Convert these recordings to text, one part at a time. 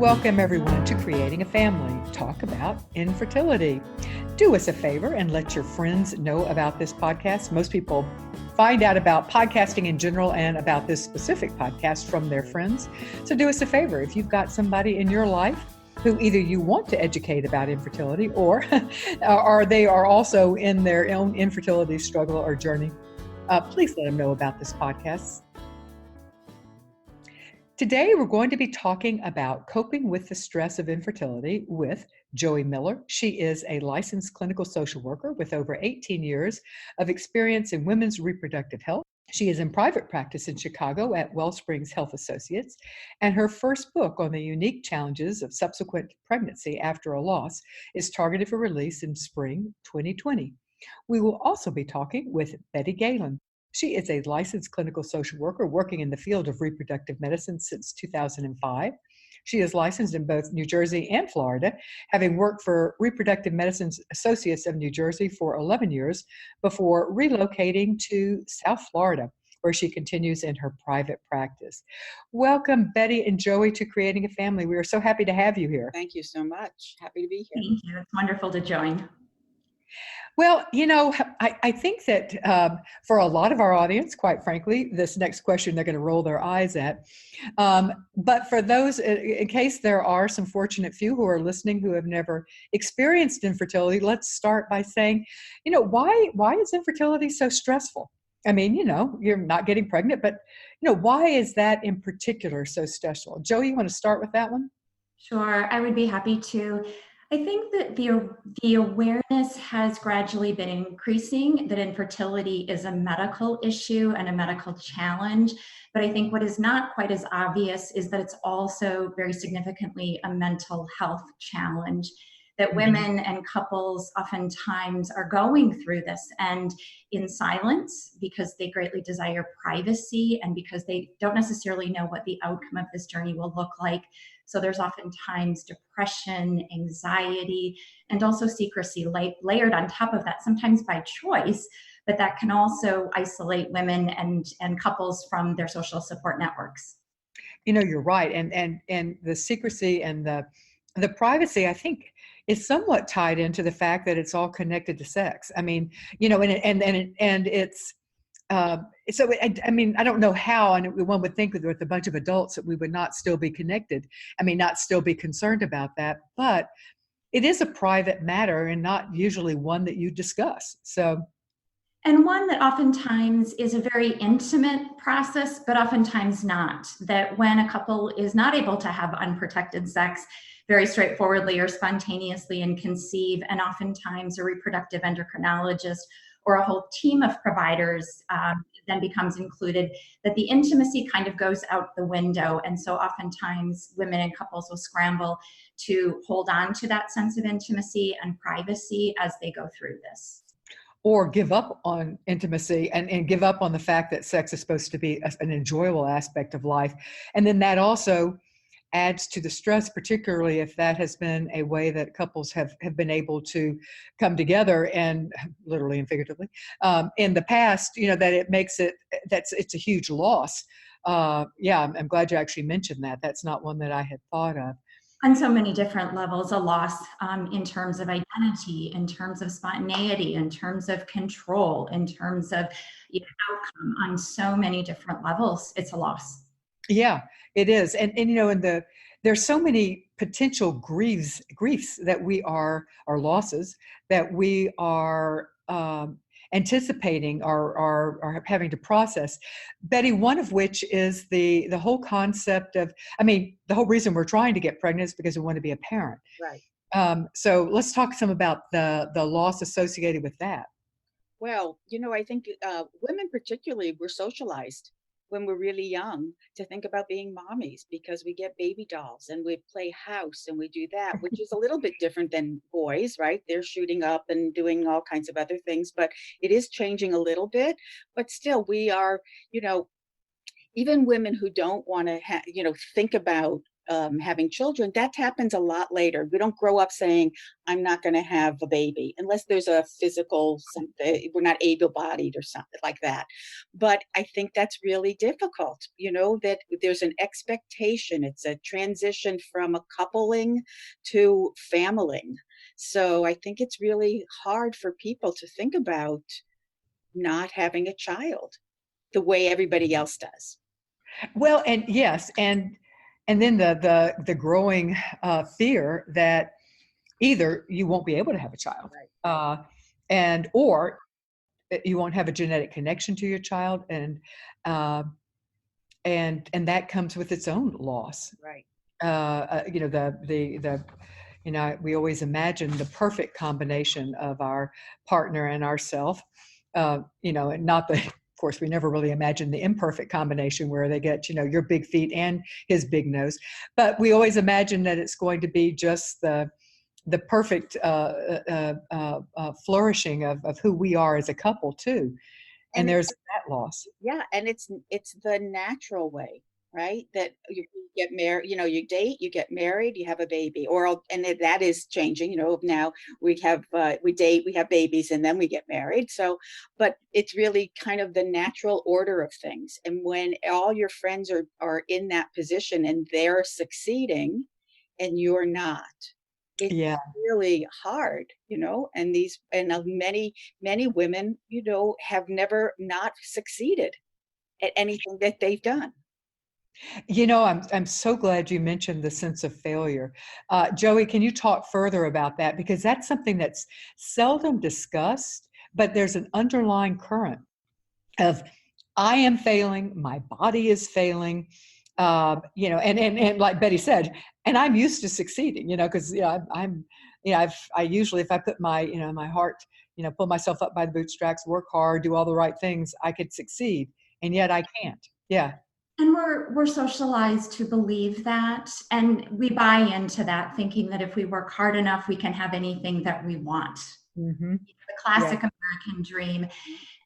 Welcome everyone to Creating a Family. Talk about infertility. Do us a favor and let your friends know about this podcast. Most people find out about podcasting in general and about this specific podcast from their friends. So do us a favor. If you've got somebody in your life who either you want to educate about infertility or they are also in their own infertility struggle or journey, please let them know about this podcast. Today, we're going to be talking about coping with the stress of infertility with Joey Miller. She is a licensed clinical social worker with over 18 years of experience in women's reproductive health. She is in private practice in Chicago at Wellsprings Health Associates, and her first book on the unique challenges of subsequent pregnancy after a loss is targeted for release in spring 2020. We will also be talking with Bette Galen. She is a licensed clinical social worker working in the field of reproductive medicine since 2005. She is licensed in both New Jersey and Florida, having worked for Reproductive Medicine Associates of New Jersey for 11 years before relocating to South Florida, where she continues in her private practice. Welcome, Bette and Joey, to Creating a Family. We are so happy to have you here. Thank you so much. Happy to be here. Thank you. It's wonderful to join. Well, I think that for a lot of our audience, quite frankly, this next question they're going to roll their eyes at. But for those, in case there are some fortunate few who are listening who have never experienced infertility, let's start by saying, why is infertility so stressful? I mean, you're not getting pregnant, but, why is that in particular so stressful? Joey, you want to start with that one? Sure, I would be happy to. I think that the awareness has gradually been increasing that infertility is a medical issue and a medical challenge. But I think what is not quite as obvious is that it's also very significantly a mental health challenge, that women and couples oftentimes are going through this and in silence because they greatly desire privacy and because they don't necessarily know what the outcome of this journey will look like. So there's oftentimes depression, anxiety, and also secrecy layered on top of that, sometimes by choice, but that can also isolate women and couples from their social support networks. You're right. And the secrecy and the privacy, I think, is somewhat tied into the fact that it's all connected to sex. I mean, and it's, so, I mean, I don't know how, and one would think with a bunch of adults that we would not still be connected. I mean, not still be concerned about that, but it is a private matter and not usually one that you discuss. And one that oftentimes is a very intimate process, but oftentimes not. That when a couple is not able to have unprotected sex very straightforwardly or spontaneously and conceive, and oftentimes a reproductive endocrinologist or a whole team of providers then becomes included, that the intimacy kind of goes out the window. And so oftentimes women and couples will scramble to hold on to that sense of intimacy and privacy as they go through this. Or give up on intimacy and give up on the fact that sex is supposed to be an enjoyable aspect of life. And then that also adds to the stress, particularly if that has been a way that couples have been able to come together, and literally and figuratively, in the past, that it makes it's a huge loss. I'm glad you actually mentioned that. That's not one that I had thought of. On so many different levels, a loss in terms of identity, in terms of spontaneity, in terms of control, in terms of outcome, on so many different levels, it's a loss. Yeah, it is. And there's so many potential griefs that we are, or losses that we are anticipating or having to process. Bette, one of which is the whole concept of, the whole reason we're trying to get pregnant is because we want to be a parent. Right. So let's talk some about the loss associated with that. Well, I think women particularly were socialized when we're really young to think about being mommies because we get baby dolls and we play house and we do that, which is a little bit different than boys, right? They're shooting up and doing all kinds of other things, but it is changing a little bit. But still, we are, even women who don't want to, think about having children, that happens a lot later. We don't grow up saying, I'm not going to have a baby unless there's a physical something, we're not able-bodied or something like that. But I think that's really difficult, that there's an expectation. It's a transition from a coupling to familying. So I think it's really hard for people to think about not having a child the way everybody else does. Well, and yes, and then the growing fear that either you won't be able to have a child, Right. and or you won't have a genetic connection to your child, uh, and that comes with its own loss. Right. The we always imagine the perfect combination of our partner and ourself, and not the, of course, we never really imagine the imperfect combination where they get, your big feet and his big nose, but we always imagine that it's going to be just the perfect flourishing of who we are as a couple too. And And there's that loss. yeah, and it's the natural way, right? That you get married, you date, you get married, you have a baby, that is changing. Now we date, we have babies, and then we get married. So, but it's really kind of the natural order of things. And when all your friends are in that position and they're succeeding, and you're not, it's Yeah. really hard, many women, have never not succeeded at anything that they've done. I'm so glad you mentioned the sense of failure. Joey, can you talk further about that? Because that's something that's seldom discussed, but there's an underlying current of I am failing, my body is failing, and like Betty said, and I'm used to succeeding, because I'm I usually, if I put my my heart, pull myself up by the bootstraps, work hard, do all the right things, I could succeed, and yet I can't. Yeah. And we're socialized to believe that, and we buy into that, thinking that if we work hard enough, we can have anything that we want. Mm-hmm. The Yeah. classic American dream.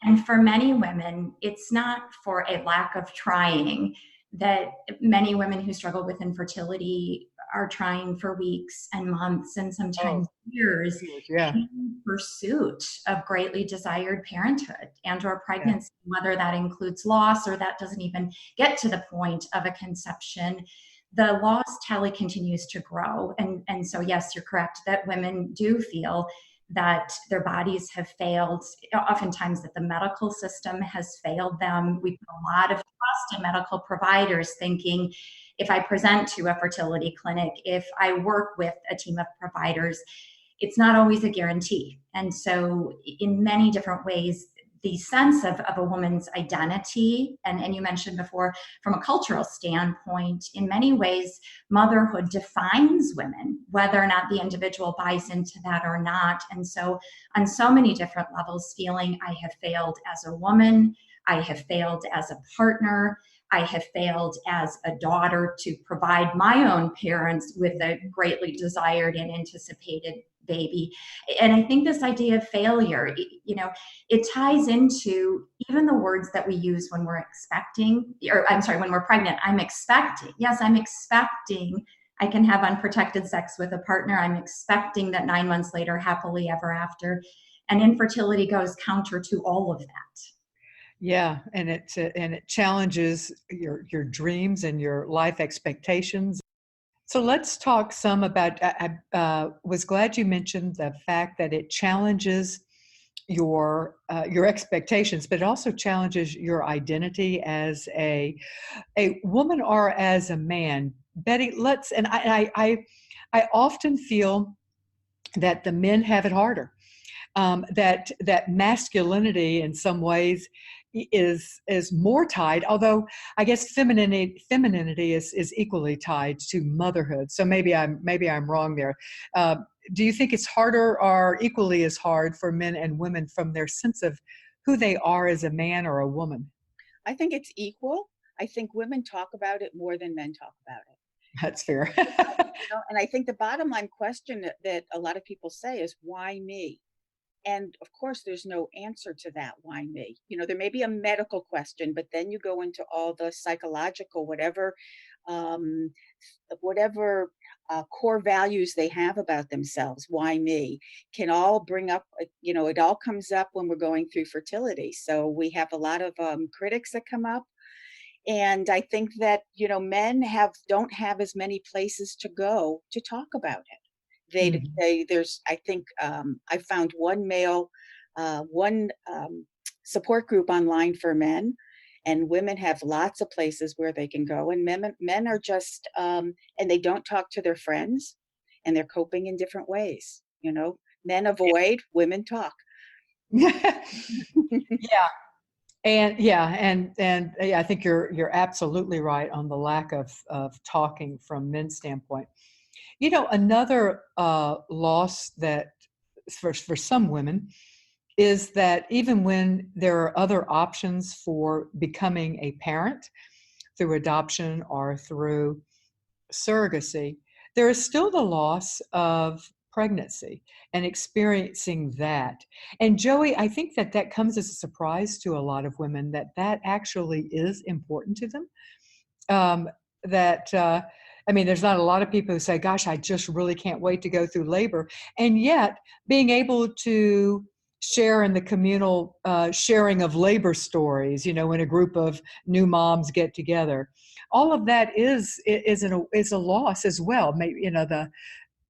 And for many women, it's not for a lack of trying, that many women who struggle with infertility are trying for weeks and months and Oh, sometimes years yeah. in pursuit of greatly desired parenthood and or Yeah. pregnancy, whether that includes loss or that doesn't even get to the point of a conception. The loss tally continues to grow. And so, yes, you're correct that women do feel that their bodies have failed, oftentimes that the medical system has failed them. We put a lot of trust in medical providers, thinking if I present to a fertility clinic, if I work with a team of providers, it's not always a guarantee. And so in many different ways, the sense of a woman's identity, and you mentioned before, from a cultural standpoint, in many ways, motherhood defines women, whether or not the individual buys into that or not. And so on so many different levels, feeling I have failed as a woman, I have failed as a partner, I have failed as a daughter to provide my own parents with a greatly desired and anticipated baby. And I think this idea of failure, it ties into even the words that we use when we're expecting, or I'm sorry, when we're pregnant. I'm expecting. Yes, I'm expecting I can have unprotected sex with a partner. I'm expecting that 9 months later, happily ever after. And infertility goes counter to all of that. Yeah, and it challenges your dreams and your life expectations. So let's talk some about. I was glad you mentioned the fact that it challenges your expectations, but it also challenges your identity as a woman or as a man. Betty, I often feel that the men have it harder. That masculinity in some ways is more tied, although I guess femininity is equally tied to motherhood. So maybe I'm wrong there. Do you think it's harder or equally as hard for men and women from their sense of who they are as a man or a woman? I think it's equal. I think women talk about it more than men talk about it. That's fair. And I think the bottom line question that a lot of people say is, why me? And of course, there's no answer to that. Why me? There may be a medical question, but then you go into all the psychological, um, whatever core values they have about themselves. Why me? Can all bring up, it all comes up when we're going through fertility. So we have a lot of critics that come up. And I think that, men don't have as many places to go to talk about it. Mhm. There's, I think, I found one support group online for men, and women have lots of places where they can go. And men are just, and they don't talk to their friends, and they're coping in different ways. Men avoid, women talk. Yeah. And yeah, and yeah, I think you're absolutely right on the lack of talking from men's standpoint. Another loss that for some women is that even when there are other options for becoming a parent through adoption or through surrogacy, there is still the loss of pregnancy and experiencing that. And Joey, I think that that comes as a surprise to a lot of women that that actually is important to them. Um, that I mean, there's not a lot of people who say, "Gosh, I just really can't wait to go through labor," and yet being able to share in the communal sharing of labor stories, when a group of new moms get together, all of that is a loss as well. Maybe the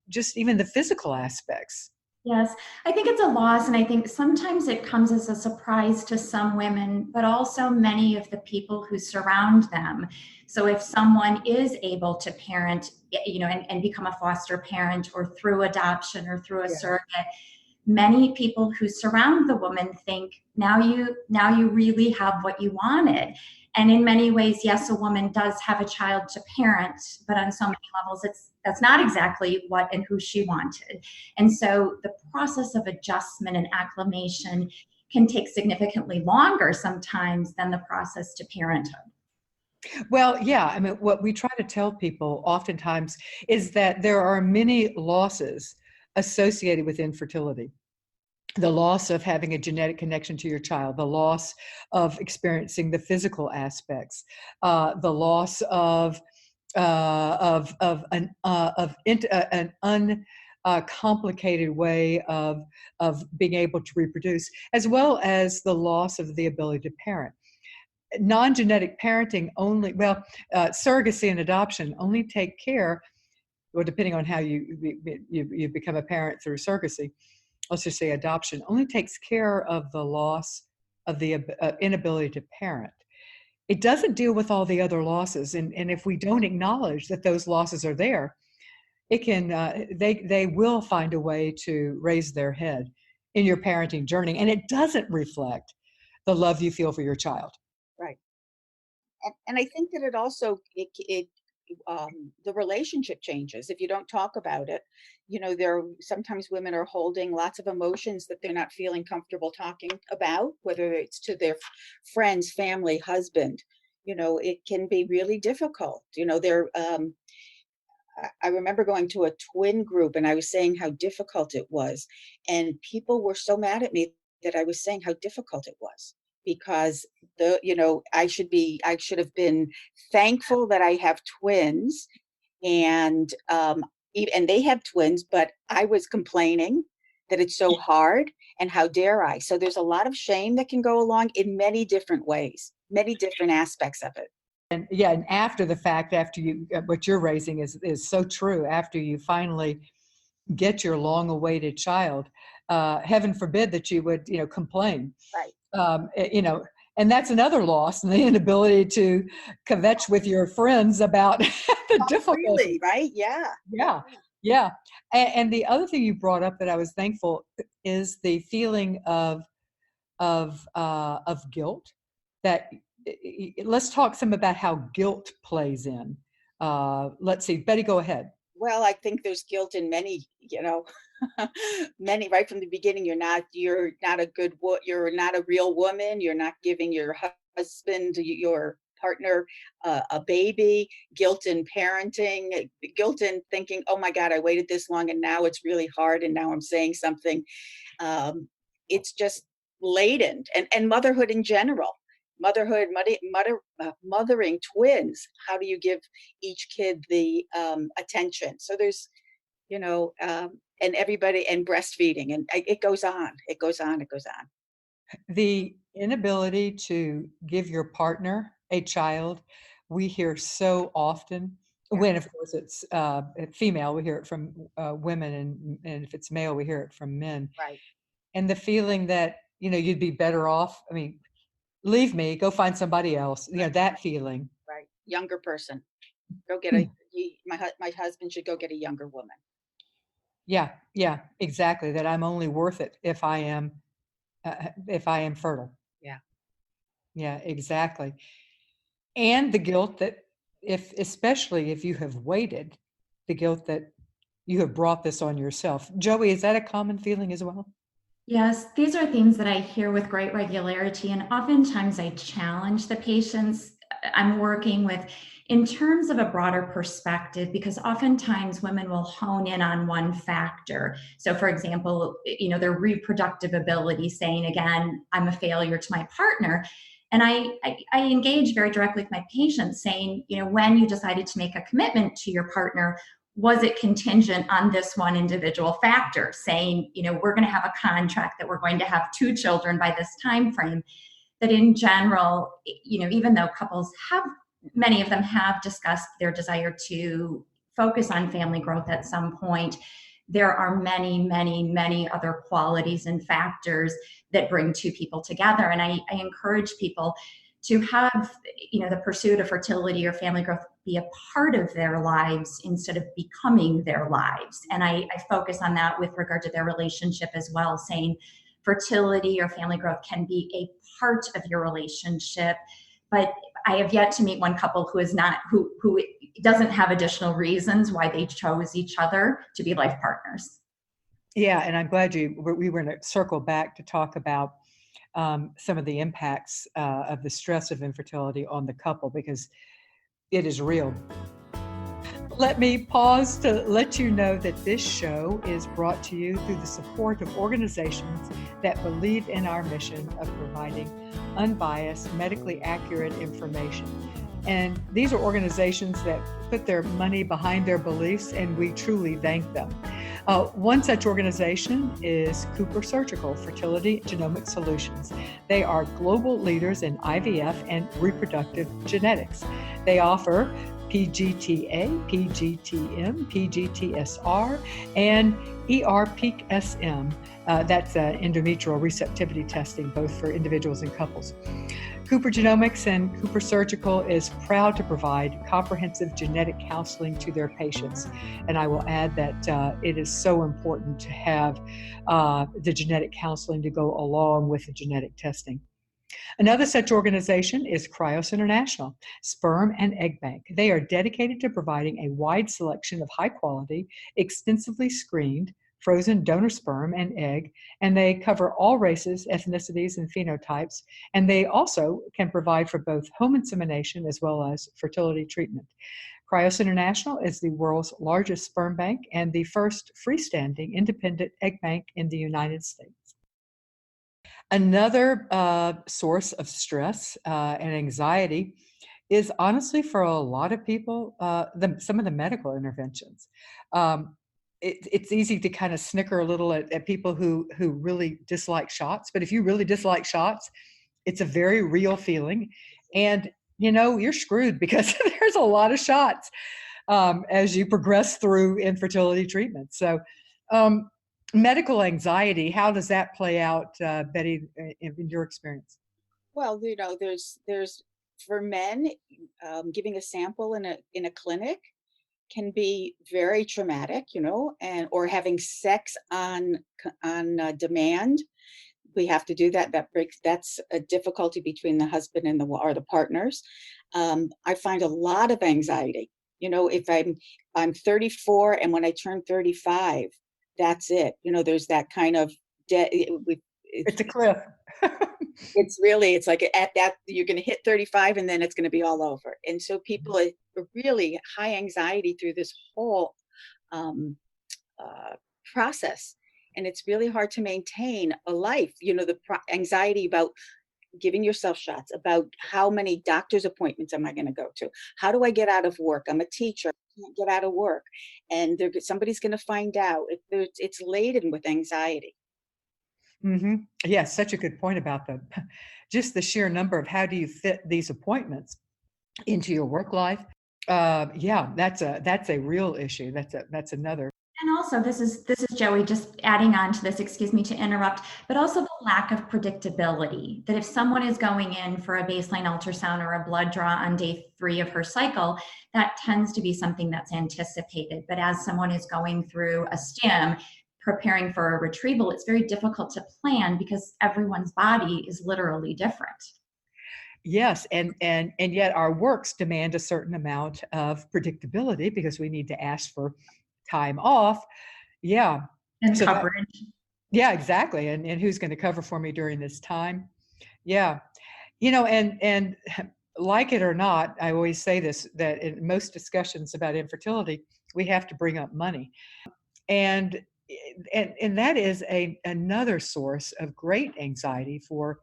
just even the physical aspects. Yes, I think it's a loss, and I think sometimes it comes as a surprise to some women, but also many of the people who surround them. So if someone is able to parent, and become a foster parent or through adoption or through a Yeah. surrogate, many people who surround the woman think, now you really have what you wanted. And in many ways, yes, a woman does have a child to parent, but on so many levels that's not exactly what and who she wanted. And so the process of adjustment and acclimation can take significantly longer sometimes than the process to parenthood. Well, yeah, I mean, what we try to tell people oftentimes is that there are many losses associated with infertility. The loss of having a genetic connection to your child, the loss of experiencing the physical aspects, the loss an uncomplicated way of being able to reproduce, as well as the loss of the ability to parent. Non-genetic parenting only, well, surrogacy and adoption only take care, well, depending on how you become a parent through surrogacy, let's just say adoption, only takes care of the loss of the inability to parent. It doesn't deal with all the other losses, and if we don't acknowledge that those losses are there, it can they will find a way to raise their head in your parenting journey, and it doesn't reflect the love you feel for your child. Right. And I think that it also the relationship changes if you don't talk about it. There sometimes women are holding lots of emotions that they're not feeling comfortable talking about, whether it's to their friends, family, husband. It can be really difficult. They're I remember going to a twin group and I was saying how difficult it was. And people were so mad at me that I was saying how difficult it was because I should have been thankful that I have twins and and they have twins, but I was complaining that it's so hard and how dare I. So there's a lot of shame that can go along in many different ways, many different aspects of it. And yeah, and after the fact, after you what you're raising is so true. After you finally get your long-awaited child, heaven forbid that you would complain. Right. um, eh, you know and that's another loss, and the inability to kvetch with your friends about the difficulty. Really, right? Yeah. Yeah, yeah. And the other thing you brought up that I was thankful is the feeling of guilt. That let's talk some about how guilt plays in. Let's see, Betty, go ahead. Well, I think there's guilt in many, many right from the beginning. You're not a you're not a real woman. You're not giving your husband, your partner, a baby. Guilt in parenting, guilt in thinking, oh my God, I waited this long and now it's really hard and now I'm saying something. it's just laden, and motherhood in general, mothering twins. How do you give each kid the attention? So there's, and everybody, and breastfeeding, and it goes on, it goes on, it goes on. The inability to give your partner a child, we hear so often. Yeah, When, of course, it's female, we hear it from women, and if it's male, we hear it from men. right, And the feeling that, you'd be better off. I mean, leave me, go find somebody else. That feeling. right. Younger person, go get Hmm. my husband should go get a younger woman. Yeah, yeah, exactly. That I'm only worth it if I am fertile. Yeah. Yeah, exactly. And the guilt that, especially if you have waited, the guilt that you have brought this on yourself. Joey, is that a common feeling as well? Yes, these are things that I hear with great regularity, and oftentimes I challenge the patients I'm working with in terms of a broader perspective, because oftentimes women will hone in on one factor. So, for example, their reproductive ability, saying, again, I'm a failure to my partner. And I engage very directly with my patients, saying, when you decided to make a commitment to your partner, was it contingent on this one individual factor, saying, we're going to have a contract that we're going to have 2 children by this time frame? That in general, even though couples have, many of them have discussed their desire to focus on family growth at some point, there are many, many, many other qualities and factors that bring two people together. And I encourage people to have, the pursuit of fertility or family growth be a part of their lives instead of becoming their lives. And I focus on that with regard to their relationship as well, saying fertility or family growth can be a part of your relationship. But I have yet to meet one couple who is not, who doesn't have additional reasons why they chose each other to be life partners. Yeah, and I'm glad we were going to circle back to talk about some of the impacts of the stress of infertility on the couple, because it is real. Let me pause to let you know that this show is brought to you through the support of organizations that believe in our mission of providing unbiased, medically accurate information. And these are organizations that put their money behind their beliefs, and we truly thank them. One such organization is Cooper Surgical Fertility Genomic Solutions. They are global leaders in IVF and reproductive genetics. They offer PGTA, PGTM, PGTSR, and ERPEAK-SM. That's endometrial receptivity testing, both for individuals and couples. Cooper Genomics and Cooper Surgical is proud to provide comprehensive genetic counseling to their patients. And I will add that it is so important to have the genetic counseling to go along with the genetic testing. Another such organization is Cryos International, Sperm and Egg Bank. They are dedicated to providing a wide selection of high quality, extensively screened, frozen donor sperm and egg, and they cover all races, ethnicities, and phenotypes, and they also can provide for both home insemination as well as fertility treatment. Cryos International is the world's largest sperm bank and the first freestanding independent egg bank in the United States. Another source of stress and anxiety is honestly, for a lot of people, some of the medical interventions. It's easy to kind of snicker a little at people who really dislike shots, but if you really dislike shots, it's a very real feeling, and you're screwed because there's a lot of shots as you progress through infertility treatment. So, medical anxiety, how does that play out, Betty, in your experience? Well, there's for men, giving a sample in a clinic can be very traumatic, and or having sex on demand. We have to do that. That's a difficulty between the husband and the partners. I find a lot of anxiety. If I'm 34, and when I turn 35, that's it. There's that kind of It's a cliff. it's like at that you're going to hit 35, and then it's going to be all over. And so people are really high anxiety through this whole um, process. And it's really hard to maintain a life, the anxiety about giving yourself shots, about how many doctor's appointments am I going to go to? How do I get out of work? I'm a teacher, I can't get out of work. And somebody's going to find out. It's laden with anxiety. Yes, such a good point about the just the sheer number of how do you fit these appointments into your work life. Yeah, that's a real issue. That's another. And also, this is Joey, just adding on to this, excuse me to interrupt, but also the lack of predictability, that if someone is going in for a baseline ultrasound or a blood draw on day 3 of her cycle, that tends to be something that's anticipated. But as someone is going through a stim, preparing for a retrieval, it's very difficult to plan because everyone's body is literally different. Yes, and yet our works demand a certain amount of predictability because we need to ask for time off. Yeah. And So that, coverage. yeah, exactly. And who's going to cover for me during this time? Yeah. And like it or not, I always say this, that in most discussions about infertility, we have to bring up money. And and that is another source of great anxiety for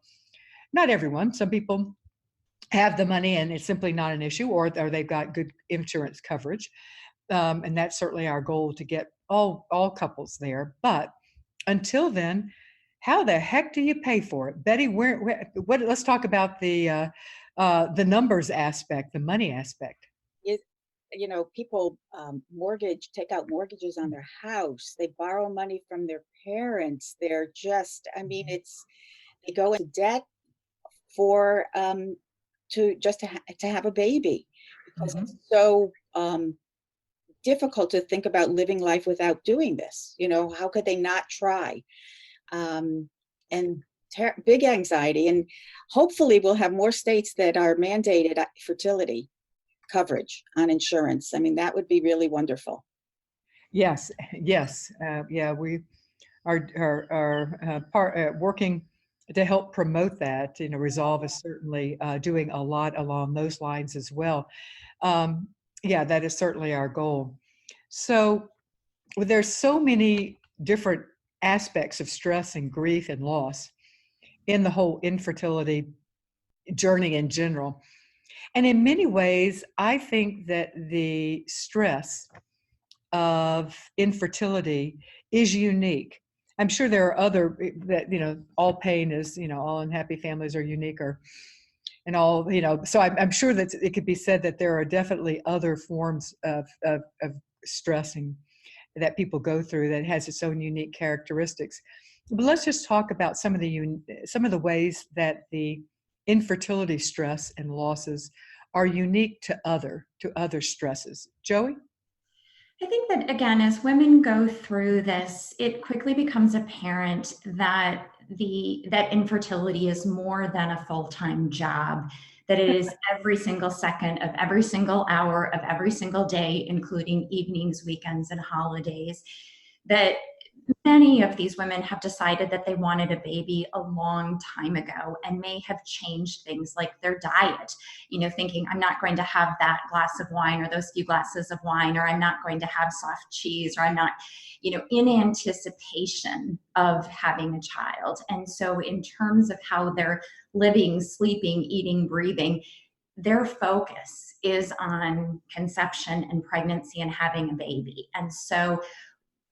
not everyone. Some people have the money and it's simply not an issue, or they've got good insurance coverage. And that's certainly our goal to get all couples there. But until then, how the heck do you pay for it, Betty? What? Let's talk about the numbers aspect, the money aspect. It, people take out mortgages on their house. They borrow money from their parents. They're just, I mean, they go into debt for to have a baby, because Mhm. it's so difficult to think about living life without doing this. How could they not try? And big anxiety. And hopefully we'll have more states that are mandated fertility coverage on insurance. I mean, that would be really wonderful. Yes, yes, yeah. We are working to help promote that. Resolve is certainly doing a lot along those lines as well. Um, yeah, that is certainly our goal. So there's so many different aspects of stress and grief and loss in the whole infertility journey in general. And in many ways, I think that the stress of infertility is unique. I'm sure there are other that, all pain is, all unhappy families are unique, or and all, so I'm sure that it could be said that there are definitely other forms of stressing that people go through that has its own unique characteristics. But let's just talk about some of the ways that the infertility stress and losses are unique to other stresses. Joey? I think that, again, as women go through this, it quickly becomes apparent that that infertility is more than a full-time job, that it is every single second of every single hour of every single day, including evenings, weekends, and holidays, that many of these women have decided that they wanted a baby a long time ago and may have changed things like their diet, thinking, I'm not going to have that glass of wine or those few glasses of wine, or I'm not going to have soft cheese, or I'm not, in anticipation of having a child. And so in terms of how they're living, sleeping, eating, breathing, their focus is on conception and pregnancy and having a baby. And so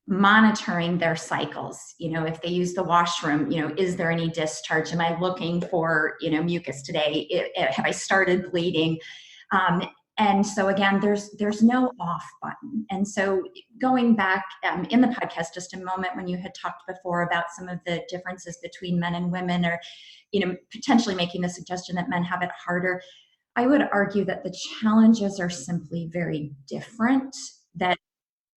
monitoring their cycles, if they use the washroom, is there any discharge? Am I looking for, mucus today? Have I started bleeding? And so again, there's no off button. And so going back in the podcast just a moment, when you had talked before about some of the differences between men and women, or potentially making the suggestion that men have it harder, I would argue that the challenges are simply very different, that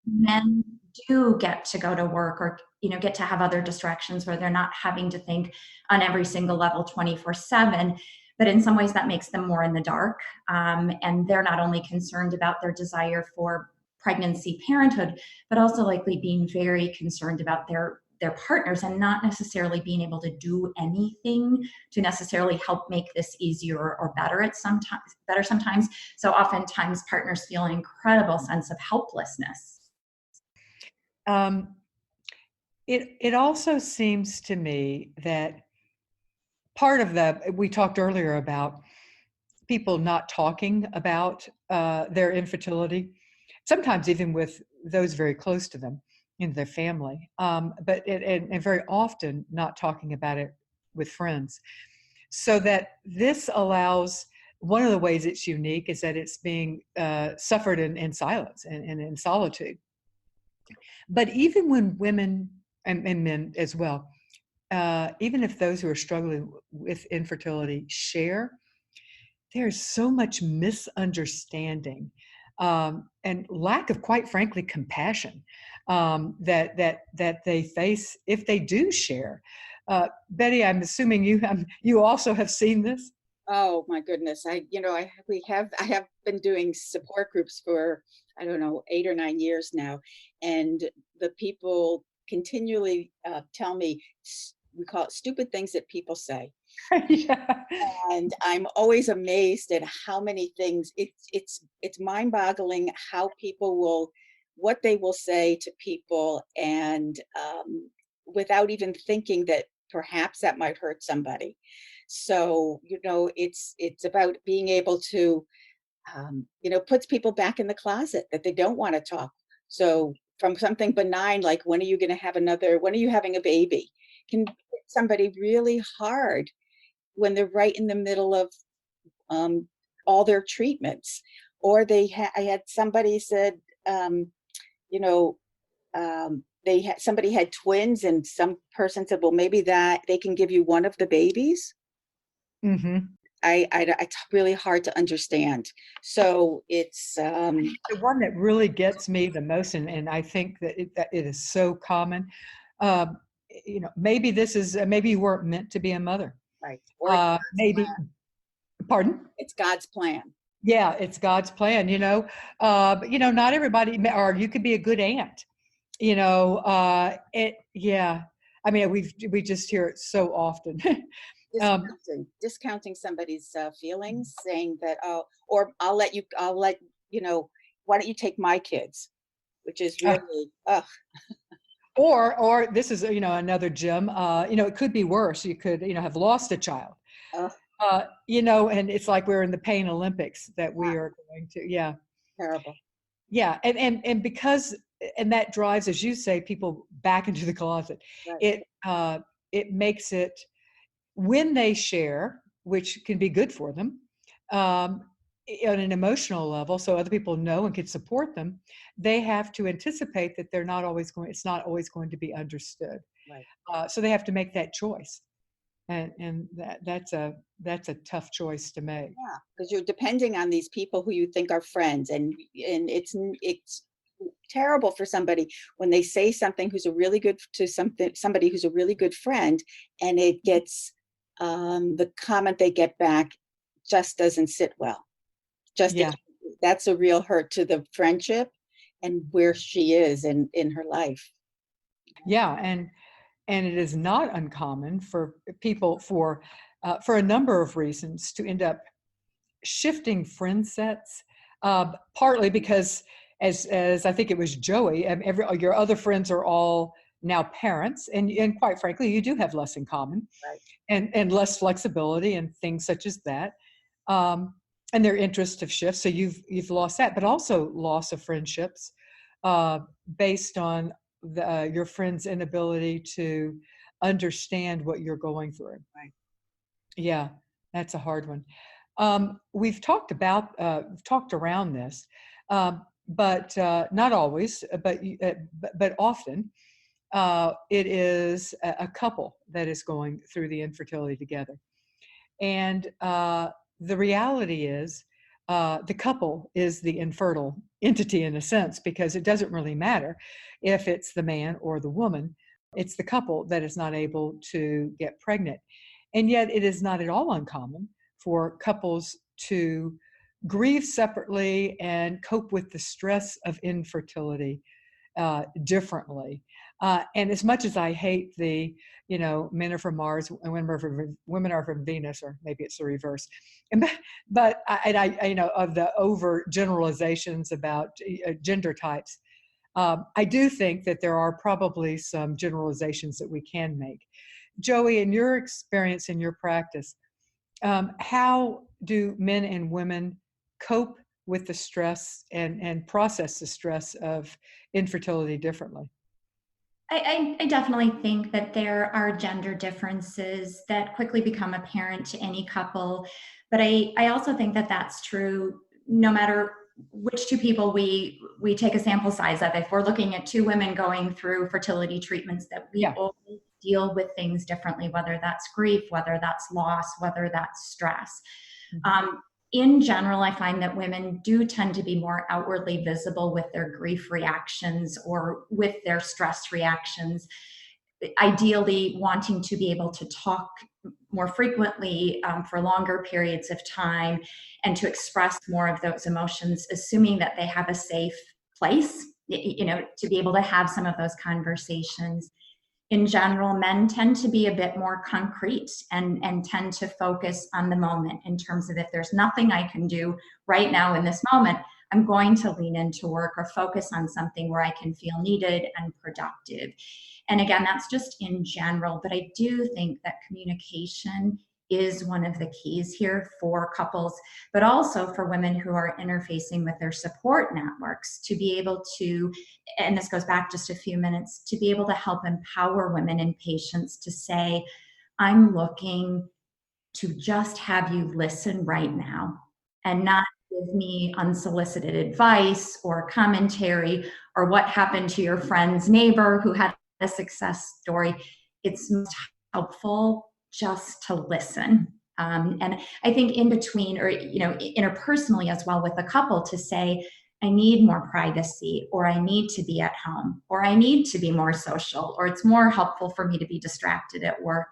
men do get to go to work, or get to have other distractions where they're not having to think on every single level 24/7, but in some ways that makes them more in the dark, and they're not only concerned about their desire for pregnancy, parenthood, but also likely being very concerned about their partners, and not necessarily being able to do anything to necessarily help make this easier or better sometimes. So oftentimes partners feel an incredible sense of helplessness. Um, It also seems to me that part of we talked earlier about people not talking about their infertility, sometimes even with those very close to them in their family, and very often not talking about it with friends. So that this allows, one of the ways it's unique is that it's being suffered in silence and in solitude. But even when women and men as well, even if those who are struggling with infertility share, there's so much misunderstanding and lack of, quite frankly, compassion that they face if they do share. Bette, I'm assuming you also have seen this. Oh my goodness. I have been doing support groups for, I don't know, 8 or 9 years now. And the people continually tell me, we call it stupid things that people say. Yeah. And I'm always amazed at how many things it's mind-boggling how people will, what they will say to people, and without even thinking that perhaps that might hurt somebody. So it's about being able to puts people back in the closet that they don't want to talk. So from something benign like when are you going to have another, when are you having a baby, can hit somebody really hard when they're right in the middle of um, all their treatments. Or I had somebody said, you know, somebody had twins, and some person said, well, maybe that they can give you one of the babies. Hmm. It's really hard to understand. So it's The one that really gets me the most, and I think that it is so common. Um, maybe this is maybe you weren't meant to be a mother. right, or it's God's Maybe, plan. pardon? It's God's plan. Yeah, it's God's plan. But, not everybody, or you could be a good aunt. Yeah. I mean, we just hear it so often. um, Discounting somebody's feelings, saying that, oh, or I'll let you know, why don't you take my kids, which is uh, really, or this is another gem. It could be worse. You could have lost a child. ugh, And it's like we're in the pain Olympics that we ah, are going to. Yeah, terrible. yeah, and because and that drives, as you say, people back into the closet. Right. It makes it, when they share, which can be good for them, um, on an emotional level, so other people know and can support them, they have to anticipate that it's not always going to be understood. Right. So they have to make that choice, and that's a tough choice to make. Yeah, because you're depending on these people who you think are friends, and it's terrible for somebody when they say something who's a really good to somebody who's a really good friend, and it gets the comment they get back just doesn't sit well. Just Yeah, that's a real hurt to the friendship and where she is in her life. yeah, and it is not uncommon for people for a number of reasons to end up shifting friend sets, partly because, as I think it was Joey, your other friends are all now parents, and quite frankly, you do have less in common, Right. and less flexibility and things such as that, um, and their interests have shifted. So you've lost that, but also loss of friendships uh, based on your friend's inability to understand what you're going through. Right. Yeah, that's a hard one. We've talked around this, but not always, but often. It is a couple that is going through the infertility together. And the reality is, the couple is the infertile entity in a sense, because it doesn't really matter if it's the man or the woman. It's the couple that is not able to get pregnant. And yet, it is not at all uncommon for couples to grieve separately and cope with the stress of infertility differently. And as much as I hate men are from Mars and women are from Venus, or maybe it's the reverse. But of the over generalizations about gender types, I do think that there are probably some generalizations that we can make. Joey, in your experience, in your practice, how do men and women cope with the stress and process the stress of infertility differently? I definitely think that there are gender differences that quickly become apparent to any couple. But I also think that that's true no matter which two people we take a sample size of. If we're looking at two women going through fertility treatments, that we Yeah. all deal with things differently, whether that's grief, whether that's loss, whether that's stress. Mhm. In general, I find that women do tend to be more outwardly visible with their grief reactions or with their stress reactions, ideally wanting to be able to talk more frequently for longer periods of time and to express more of those emotions, assuming that they have a safe place, to be able to have some of those conversations. In general, men tend to be a bit more concrete and tend to focus on the moment in terms of, if there's nothing I can do right now in this moment, I'm going to lean into work or focus on something where I can feel needed and productive. And again, that's just in general, but I do think that communication is one of the keys here for couples, but also for women who are interfacing with their support networks, to be able to, and this goes back just a few minutes, to be able to help empower women and patients to say, I'm looking to just have you listen right now and not give me unsolicited advice or commentary or what happened to your friend's neighbor who had a success story. It's most helpful just to listen. And I think in between, or interpersonally as well with a couple, to say, I need more privacy, or I need to be at home, or I need to be more social, or it's more helpful for me to be distracted at work.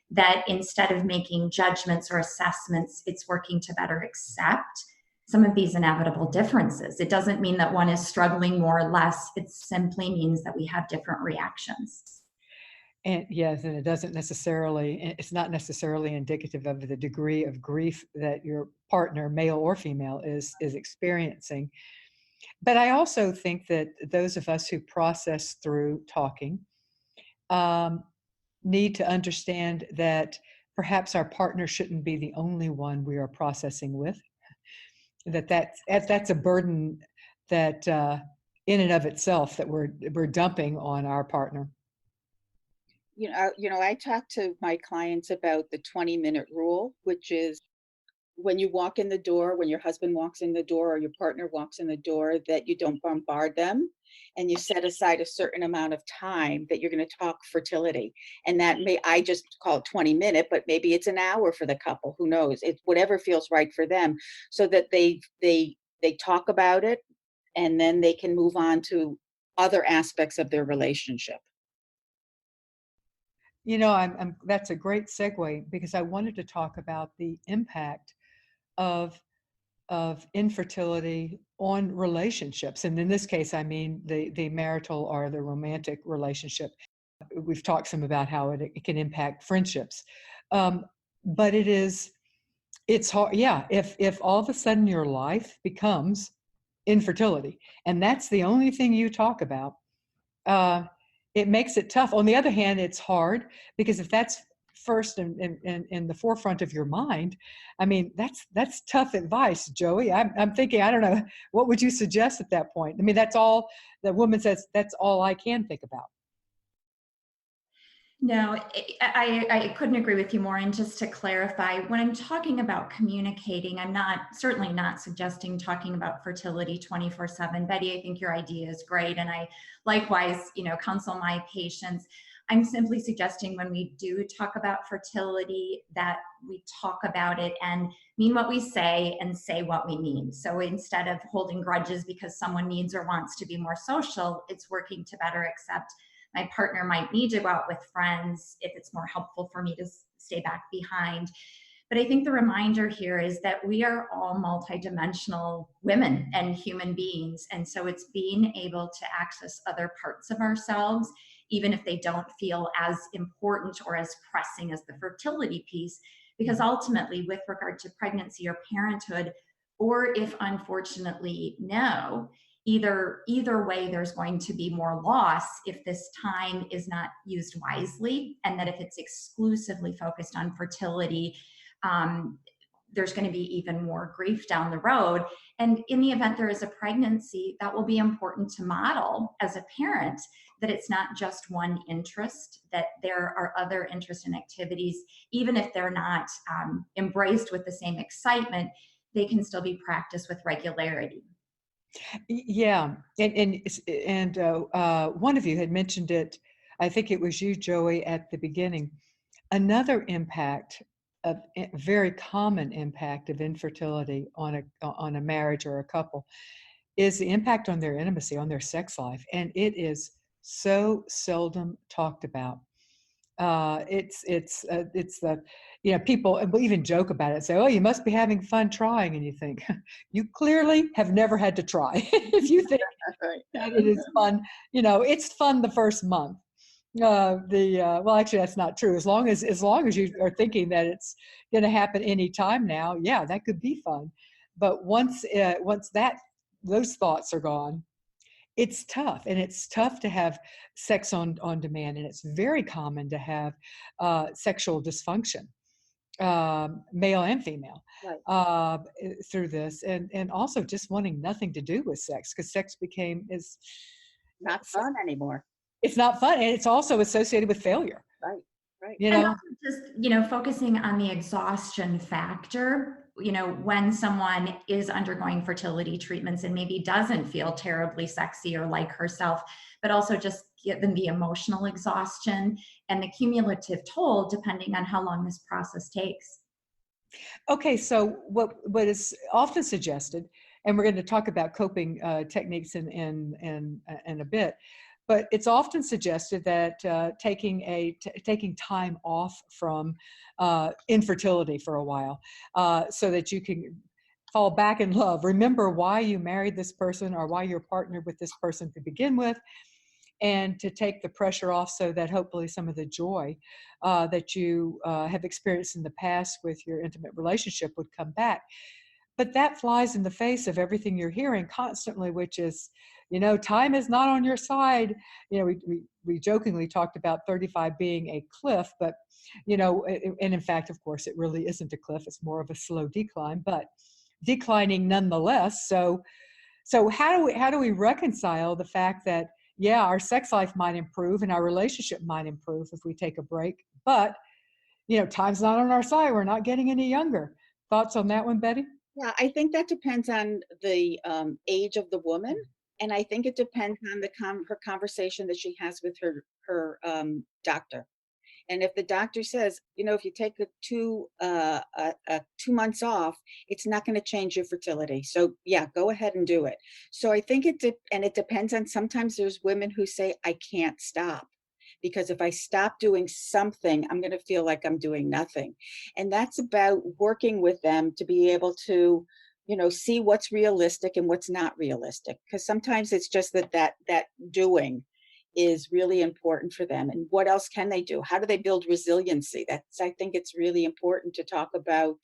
That instead of making judgments or assessments, it's working to better accept some of these inevitable differences. It doesn't mean that one is struggling more or less. It simply means that we have different reactions. And yes, and it's not necessarily indicative of the degree of grief that your partner, male or female, is experiencing. But I also think that those of us who process through talking um, need to understand that perhaps our partner shouldn't be the only one we are processing with. That's a burden that in and of itself that we're dumping on our partner. I talk to my clients about the 20-minute rule, which is when you walk in the door, when your husband walks in the door or your partner walks in the door, that you don't bombard them, and you set aside a certain amount of time that you're going to talk fertility. And that I just call it 20-minute, but maybe it's an hour for the couple. Who knows? It's whatever feels right for them, so that they talk about it, and then they can move on to other aspects of their relationship. That's a great segue because I wanted to talk about the impact of infertility on relationships, and in this case, I mean the marital or the romantic relationship. We've talked some about how it can impact friendships, but it's hard. Yeah, if all of a sudden your life becomes infertility, and that's the only thing you talk about, uh, it makes it tough. On the other hand, it's hard because if that's first in the forefront of your mind, I mean, that's tough advice, Joey. I'm thinking, I don't know, what would you suggest at that point? I mean, that's all the woman says, that's all I can think about. No, I couldn't agree with you more. And just to clarify, when I'm talking about communicating, I'm certainly not suggesting talking about fertility 24/7. Betty, I think your idea is great. And I likewise, counsel my patients. I'm simply suggesting when we do talk about fertility that we talk about it and mean what we say and say what we mean. So instead of holding grudges because someone needs or wants to be more social, it's working to better accept my partner might need to go out with friends if it's more helpful for me to stay back behind. But I think the reminder here is that we are all multidimensional women and human beings. And so it's being able to access other parts of ourselves, even if they don't feel as important or as pressing as the fertility piece. Because ultimately, with regard to pregnancy or parenthood, or if unfortunately no, either way, there's going to be more loss if this time is not used wisely, and that if it's exclusively focused on fertility, um, there's going to be even more grief down the road. And in the event there is a pregnancy, that will be important to model as a parent, that it's not just one interest, that there are other interests and activities, even if they're not embraced with the same excitement, they can still be practiced with regularity. Yeah, and one of you had mentioned it. I think it was you, Joey, at the beginning. Another impact, a very common impact of infertility on a marriage or a couple, is the impact on their intimacy, on their sex life, and it is so seldom talked about. It's the, people and will even joke about it, say, "Oh, you must be having fun trying," and you think, you clearly have never had to try if you think Right. that it is fun. It's fun the first month. Well, actually, that's not true. As long as you are thinking that it's going to happen any time now, yeah, that could be fun. But once those thoughts are gone, it's tough, and it's tough to have sex on demand, and it's very common to have sexual dysfunction, male and female, Right. through this, and also just wanting nothing to do with sex, because sex became is Not fun anymore. it's not fun, and it's also associated with failure. Right. Right. You And know, also just, focusing on the exhaustion factor, when someone is undergoing fertility treatments and maybe doesn't feel terribly sexy or like herself, but also just given the emotional exhaustion and the cumulative toll, depending on how long this process takes. okay, so what is often suggested, and we're going to talk about coping techniques in a bit, but it's often suggested that taking time off from infertility for a while, so that you can fall back in love. Remember why you married this person, or why you're partnered with this person to begin with, and to take the pressure off, so that hopefully some of the joy that you have experienced in the past with your intimate relationship would come back. But that flies in the face of everything you're hearing constantly, which is, time is not on your side. We jokingly talked about 35 being a cliff, but, and in fact, of course, it really isn't a cliff. It's more of a slow decline, but declining nonetheless. So how do we reconcile the fact that, yeah, our sex life might improve and our relationship might improve if we take a break, but time's not on our side. We're not getting any younger. Thoughts on that one, Betty? Yeah, I think that depends on the age of the woman, and I think it depends on her conversation that she has with her doctor. And if the doctor says, if you take 2 months off, it's not going to change your fertility. So yeah, go ahead and do it. So I think and it depends on. Sometimes there's women who say, I can't stop, because if I stop doing something, I'm going to feel like I'm doing nothing. And that's about working with them to be able to, see what's realistic and what's not realistic. Because sometimes it's just that doing is really important for them. And what else can they do? How do they build resiliency? I think it's really important to talk about,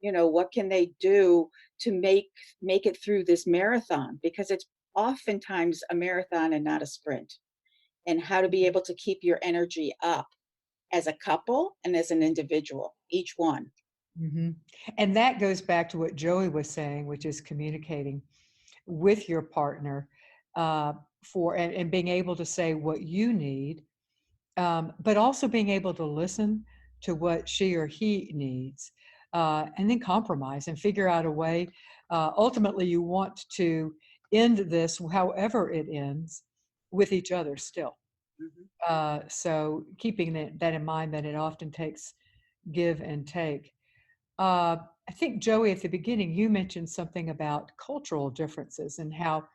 what can they do to make it through this marathon, because it's oftentimes a marathon and not a sprint. And how to be able to keep your energy up as a couple and as an individual, each one. Hmm. And that goes back to what Joey was saying, which is communicating with your partner, uh, and being able to say what you need, but also being able to listen to what she or he needs, and then compromise and figure out a way. Ultimately, you want to end this, however it ends, with each other still. Mhm. So keeping that in mind, that it often takes give and take. I think, Joey, at the beginning, you mentioned something about cultural differences and how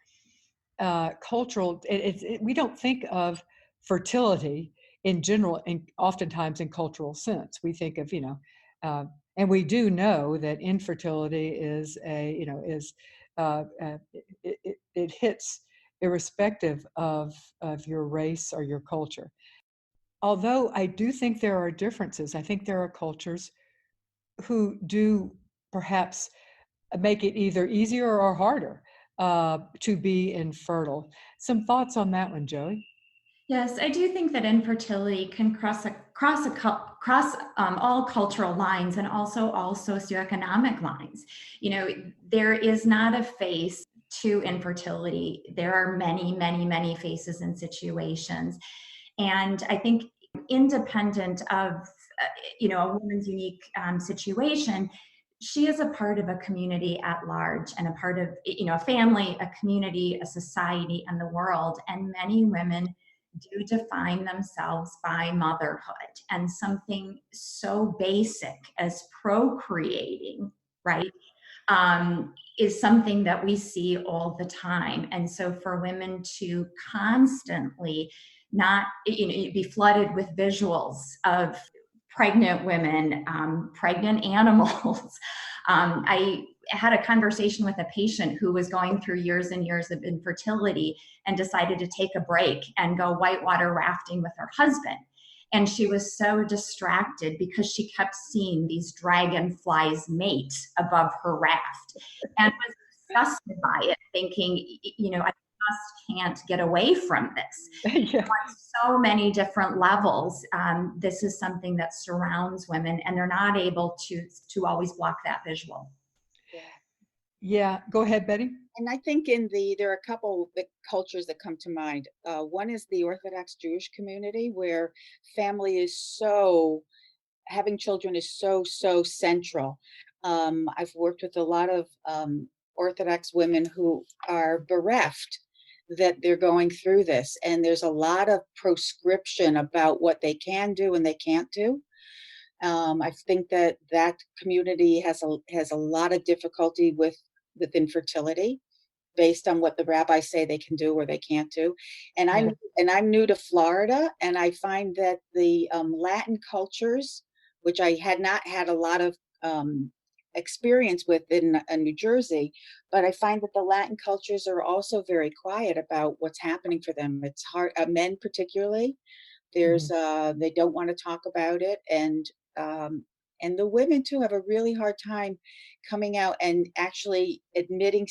we don't think of fertility in general, and oftentimes in cultural sense. We think of, uh, and we do know that infertility it hits irrespective of your race or your culture. Although I do think there are differences. I think there are cultures who do perhaps make it either easier or harder to be infertile. Some thoughts on that one, Joey? Yes, I do think that infertility can cross all cultural lines and also all socioeconomic lines. You know, there is not a face to infertility. There are many, many, many faces and situations, and I think independent of a woman's unique situation, she is a part of a community at large and a part of a family, a community, a society, and the world. And many women do define themselves by motherhood, and something so basic as procreating, right, is something that we see all the time. And so for women to constantly not be flooded with visuals of pregnant women, pregnant animals. I had a conversation with a patient who was going through years and years of infertility and decided to take a break and go whitewater rafting with her husband. And she was so distracted because she kept seeing these dragonflies mate above her raft and was disgusted by it, thinking, I just can't get away from this. Yeah. On so many different levels, this is something that surrounds women, and they're not able to always block that visual. Yeah, go ahead, Betty. And I think there are a couple of cultures that come to mind. One is the Orthodox Jewish community, where family is having children is so central. I've worked with a lot of Orthodox women who are bereft, that they're going through this, and there's a lot of proscription about what they can do and they can't do. I think that community has a lot of difficulty with infertility, based on what the rabbis say they can do or they can't do. And I'm new to Florida, and I find that the Latin cultures, which I had not had a lot of experience with in New Jersey, but I find that the Latin cultures are also very quiet about what's happening for them. It's hard, men particularly. There's they don't want to talk about it, and the women too have a really hard time coming out and actually admitting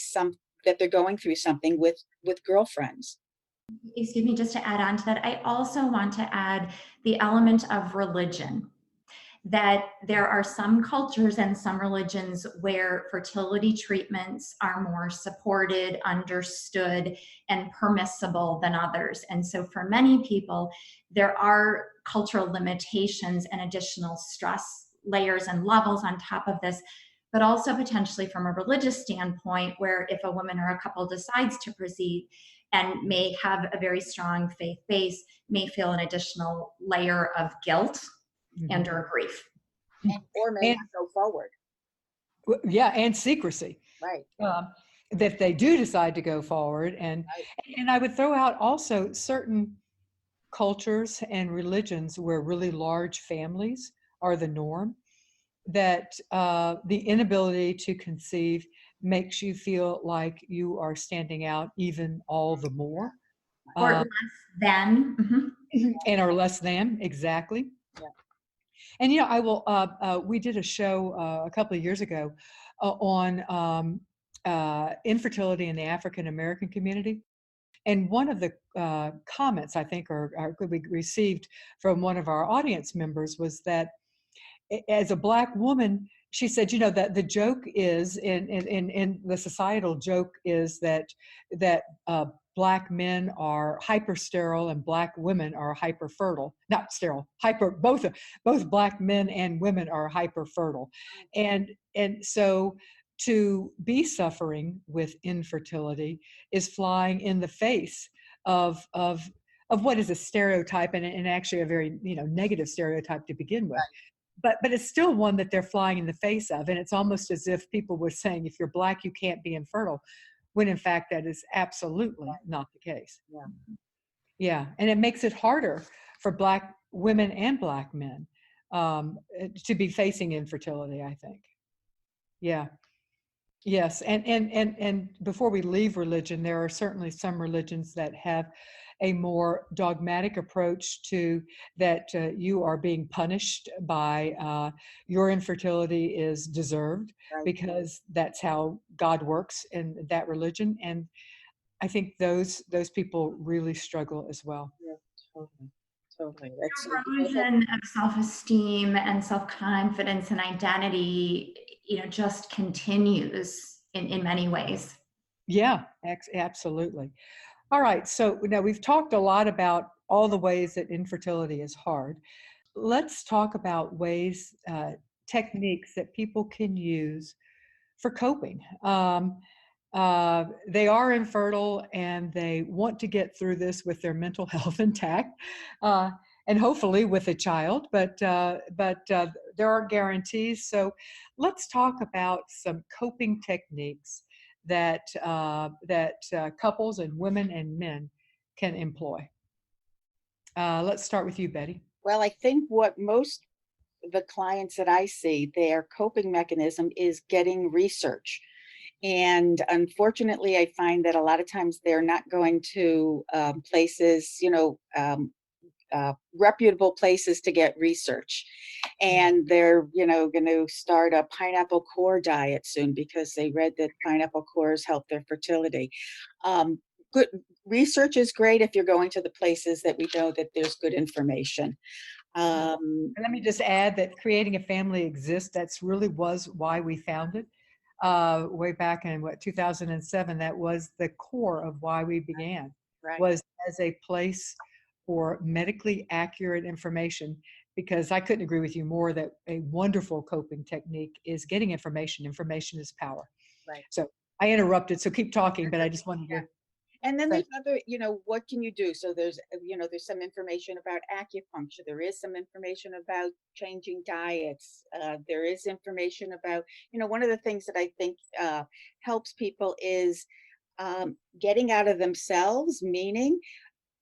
that they're going through something with girlfriends. Excuse me, just to add on to that, I also want to add the element of religion. That there are some cultures and some religions where fertility treatments are more supported, understood, and permissible than others. And so for many people, there are cultural limitations and additional stress layers and levels on top of this, but also potentially from a religious standpoint, where if a woman or a couple decides to proceed and may have a very strong faith base, may feel an additional layer of guilt and or grief. Or may not go forward. Yeah, and secrecy. Right. That they do decide to go forward. And I would throw out also certain cultures and religions where really large families are the norm, that the inability to conceive makes you feel like you are standing out even all the more. Or less than. And are less than, exactly. Yeah. And I will. We did a show a couple of years ago on infertility in the African American community, and one of the comments I think we received from one of our audience members was that, as a Black woman, she said, that the joke is in the societal joke is that Black men are hyper sterile and Black women are hyper fertile. Not sterile, hyper. Both Black men and women are hyper fertile, and so to be suffering with infertility is flying in the face of what is a stereotype, and actually a very negative stereotype to begin with. But it's still one that they're flying in the face of, and it's almost as if people were saying, if you're Black, you can't be infertile, when in fact that is absolutely not the case. Yeah, and it makes it harder for Black women and Black men to be facing infertility, I think. Yeah. Yes, and before we leave religion, there are certainly some religions that have a more dogmatic approach to that you are being punished by your infertility is deserved Right. because that's how God works in that religion. And I think those people really struggle as well. Yeah, totally. Totally. That's, Erosion of self-esteem and self-confidence and identity, just continues in many ways. Yeah, absolutely. All right. So now we've talked a lot about all the ways that infertility is hard. Let's talk about ways, techniques that people can use for coping. They are infertile and they want to get through this with their mental health intact, uh, and hopefully with a child. But there aren't guarantees. So let's talk about some coping techniques that couples and women and men can employ. Let's start with you, Betty. well, I think what most the clients that I see, their coping mechanism is getting research. And unfortunately, I find that a lot of times they're not going to places, reputable places to get research. Yeah. And they're, going to start a pineapple core diet soon because they read that pineapple cores help their fertility. Um, Good research is great if you're going to the places that we know that there's good information. Yeah. Um, And let me just add that creating a family exists. That's really was why we founded way back in 2007. That was the core of why we began, right. was as a place for medically accurate information. Because I couldn't agree with you more that a wonderful coping technique is getting information. Information is power. Right. So I interrupted, so keep talking, but I just wanted Yeah. to And then say, there's other, what can you do? So there's, there's some information about acupuncture. There is some information about changing diets. There is information about, one of the things that I think helps people is getting out of themselves, meaning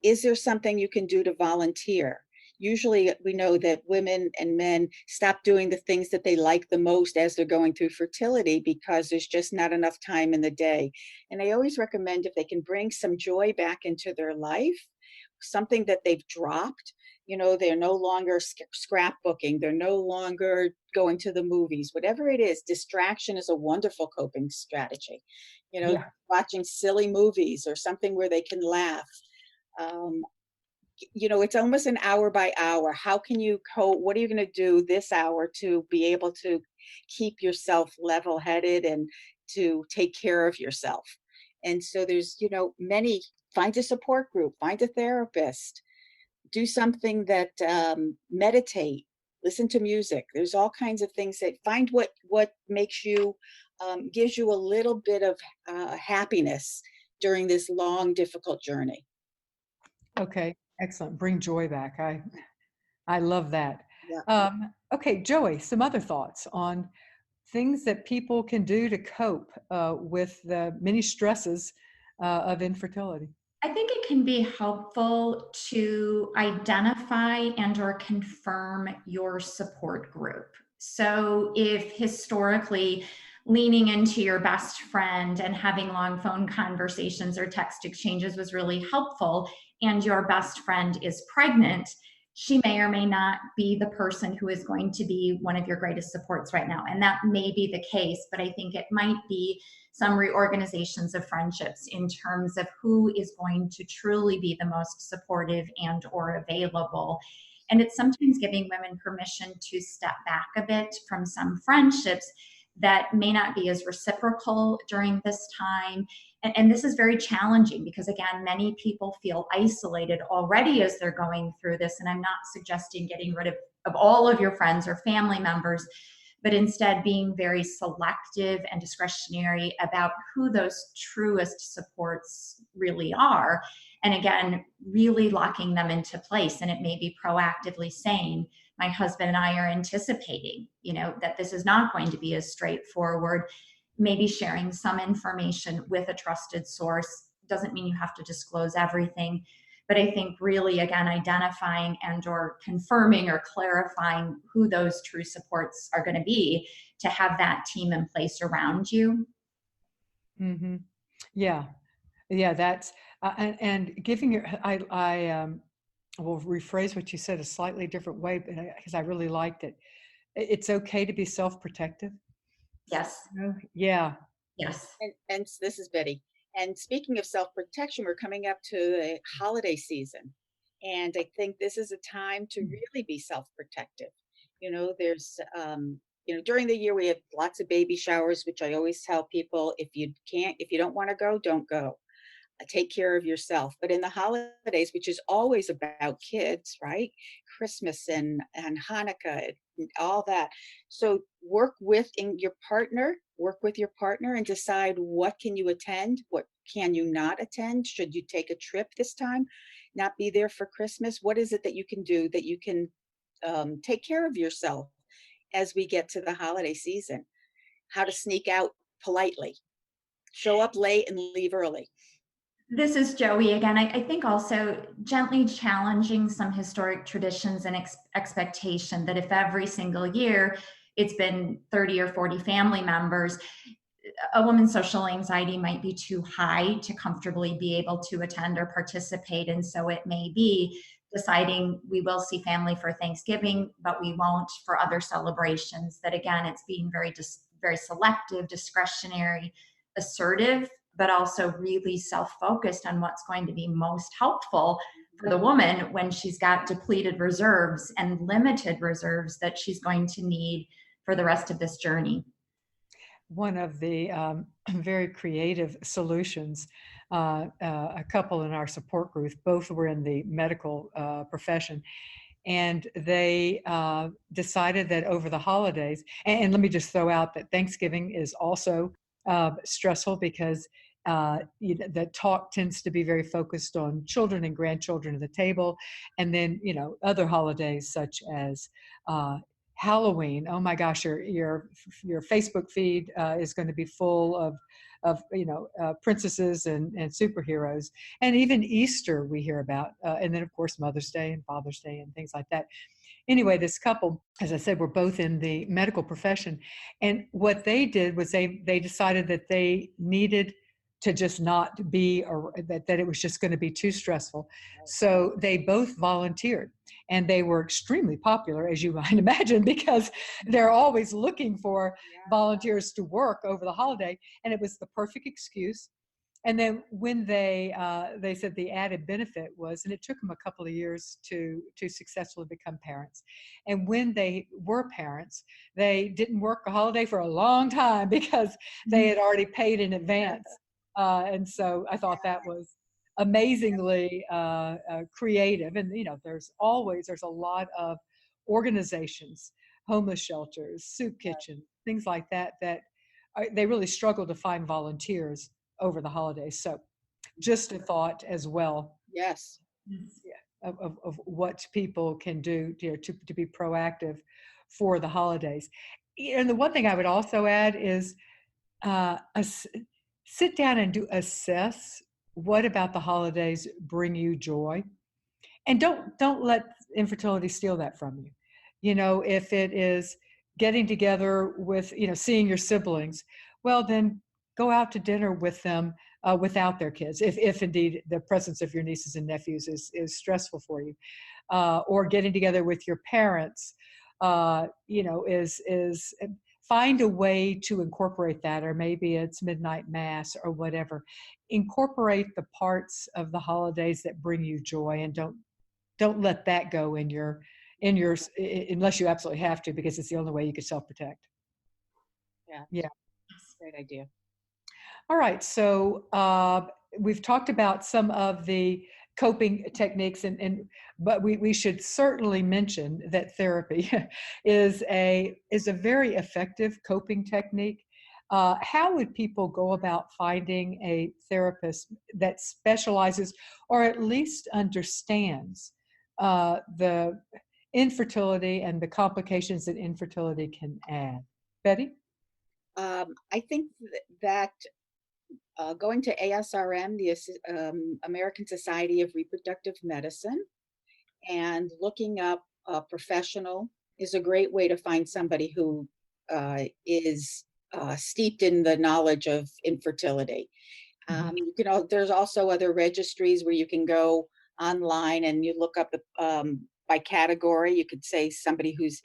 is there something you can do to volunteer? Usually, we know that women and men stop doing the things that they like the most as they're going through fertility because there's just not enough time in the day. And I always recommend if they can bring some joy back into their life, something that they've dropped. They're no longer scrapbooking, they're no longer going to the movies, whatever it is. Distraction is a wonderful coping strategy. You know, yeah. watching silly movies or something where they can laugh. um, it's almost an hour by hour. How can you what are you going to do this hour to be able to keep yourself level headed and to take care of yourself? And so there's, many, find a support group, find a therapist, do something that, meditate, listen to music. There's all kinds of things that find what makes you, gives you a little bit of happiness during this long, difficult journey. Okay, excellent. Bring joy back. I love that. Yeah. Okay, Joey, some other thoughts on things that people can do to cope with the many stresses of infertility. I think it can be helpful to identify and or confirm your support group. So if historically leaning into your best friend and having long phone conversations or text exchanges was really helpful, and your best friend is pregnant, she may or may not be the person who is going to be one of your greatest supports right now. And that may be the case, but I think it might be some reorganizations of friendships in terms of who is going to truly be the most supportive and or available. And it's sometimes giving women permission to step back a bit from some friendships that may not be as reciprocal during this time. And this is very challenging because, again, many people feel isolated already as they're going through this. And I'm not suggesting getting rid of all of your friends or family members, but instead being very selective and discretionary about who those truest supports really are. And again, really locking them into place. And it may be proactively saying, my husband and I are anticipating, that this is not going to be as straightforward. Maybe sharing some information with a trusted source doesn't mean you have to disclose everything. But I think really, again, identifying and or confirming or clarifying who those true supports are going to be to have that team in place around you. Hmm. Yeah, yeah, And giving your, I will rephrase what you said a slightly different way, but because I really liked it. It's okay to be self-protective. Yes, Yeah. yes. And this is Betty. And speaking of self-protection, we're coming up to a holiday season. And I think this is a time to really be self-protective. There's, during the year we have lots of baby showers, which I always tell people, if you don't want to go, don't go. Take care of yourself. But in the holidays, which is always about kids, right? Christmas and Hanukkah and all that. So work with your partner and decide what can you attend, what can you not attend? Should you take a trip this time? Not be there for Christmas? What is it that you can do that you can take care of yourself as we get to the holiday season? How to sneak out politely, show up late and leave early. This is Joey again. I think also gently challenging some historic traditions and expectation that if every single year it's been 30 or 40 family members, a woman's social anxiety might be too high to comfortably be able to attend or participate. And so it may be deciding we will see family for Thanksgiving, but we won't for other celebrations. That again, it's being very selective, discretionary, assertive, but also really self-focused on what's going to be most helpful for the woman when she's got depleted reserves and limited reserves that she's going to need for the rest of this journey. One of the very creative solutions, a couple in our support group, both were in the medical profession, and they decided that over the holidays, and let me just throw out that Thanksgiving is also stressful because the talk tends to be very focused on children and grandchildren at the table, and then other holidays such as Halloween. Oh my gosh, your Facebook feed is going to be full of princesses and superheroes, and even Easter we hear about, and then of course Mother's Day and Father's Day and things like that. Anyway, this couple, as I said, were both in the medical profession, and what they did was they decided that they needed to just not be, or that it was just going to be too stressful. So they both volunteered, and they were extremely popular, as you might imagine, because they're always looking for volunteers to work over the holiday, and it was the perfect excuse. And then when they said the added benefit was, and it took them a couple of years to successfully become parents. And when they were parents, they didn't work a holiday for a long time because they had already paid in advance. And so I thought that was amazingly creative. And there's a lot of organizations, homeless shelters, soup kitchens, things like that they really struggle to find volunteers over the holidays. So just a thought as well. Yes. Yeah, of what people can do to be proactive for the holidays. And the one thing I would also add is sit down and assess what about the holidays bring you joy, and don't let infertility steal that from you. If it is getting together with seeing your siblings, well then go out to dinner with them without their kids, if indeed the presence of your nieces and nephews is stressful for you, or getting together with your parents, is find a way to incorporate that, or maybe it's midnight mass or whatever. Incorporate the parts of the holidays that bring you joy, and don't let that go in your unless you absolutely have to, because it's the only way you can self-protect. Yeah. Great idea. All right, so we've talked about some of the coping techniques, but we should certainly mention that therapy is a very effective coping technique. How would people go about finding a therapist that specializes or at least understands the infertility and the complications that infertility can add? Betty? I think that going to ASRM, the American Society of Reproductive Medicine, and looking up a professional is a great way to find somebody who is steeped in the knowledge of infertility. Mhm. There's also other registries where you can go online and you look up by category. You could say somebody who's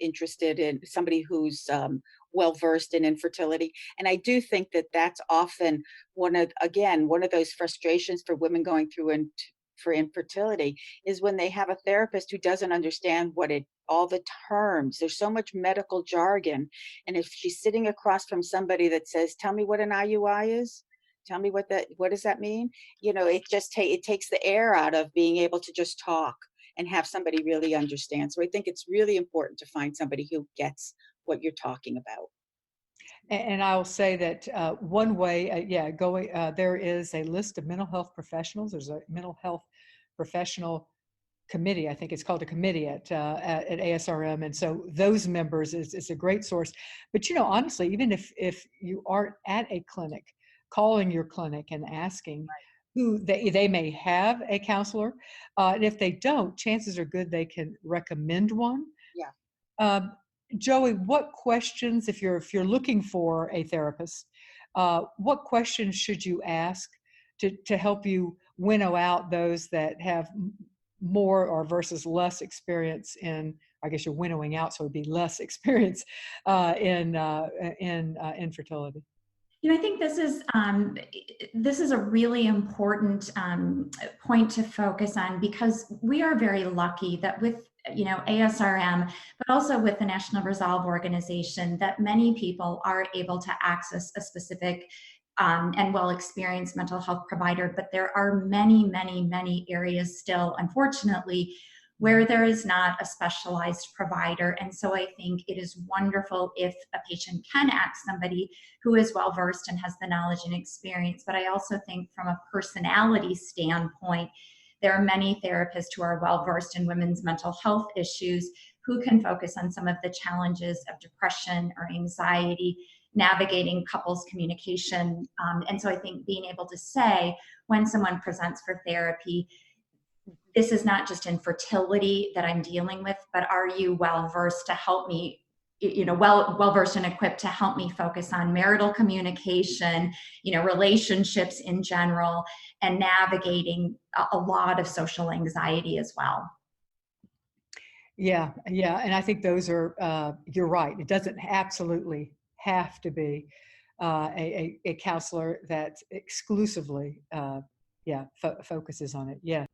well versed in infertility. And I do think that that's often one of those frustrations for women going through for infertility is when they have a therapist who doesn't understand all the terms. There's so much medical jargon. And if she's sitting across from somebody that says, "Tell me what an IUI is," tell me what does that mean? It takes the air out of being able to just talk and have somebody really understand. So I think it's really important to find somebody who gets what you're talking about. And I'll say that one way, there is a list of mental health professionals. There's a mental health professional committee. I think it's called a committee at ASRM, and so those members is a great source. But honestly, even if you aren't at a clinic, calling your clinic and asking who they may have a counselor, and if they don't, chances are good they can recommend one. Yeah. Um, Joey, what questions, if you're looking for a therapist, what questions should you ask to help you winnow out those that have more or versus less experience in? I guess you're winnowing out, so it'd be less experience in infertility. I think this is a really important point to focus on, because we are very lucky that with ASRM, but also with the National Resolve organization, that many people are able to access a specific and well-experienced mental health provider. But there are many, many, many areas still, unfortunately, where there is not a specialized provider. And so I think it is wonderful if a patient can ask somebody who is well versed and has the knowledge and experience. But I also think from a personality standpoint, there are many therapists who are well versed in women's mental health issues who can focus on some of the challenges of depression or anxiety, navigating couples communication. And so I think being able to say, when someone presents for therapy, this is not just infertility that I'm dealing with, but are you well versed to help me, well versed and equipped to help me focus on marital communication, relationships in general, and navigating a lot of social anxiety as well. Yeah, yeah, and I think those are. You're right. It doesn't absolutely have to be a counselor that exclusively, focuses on it. Yeah.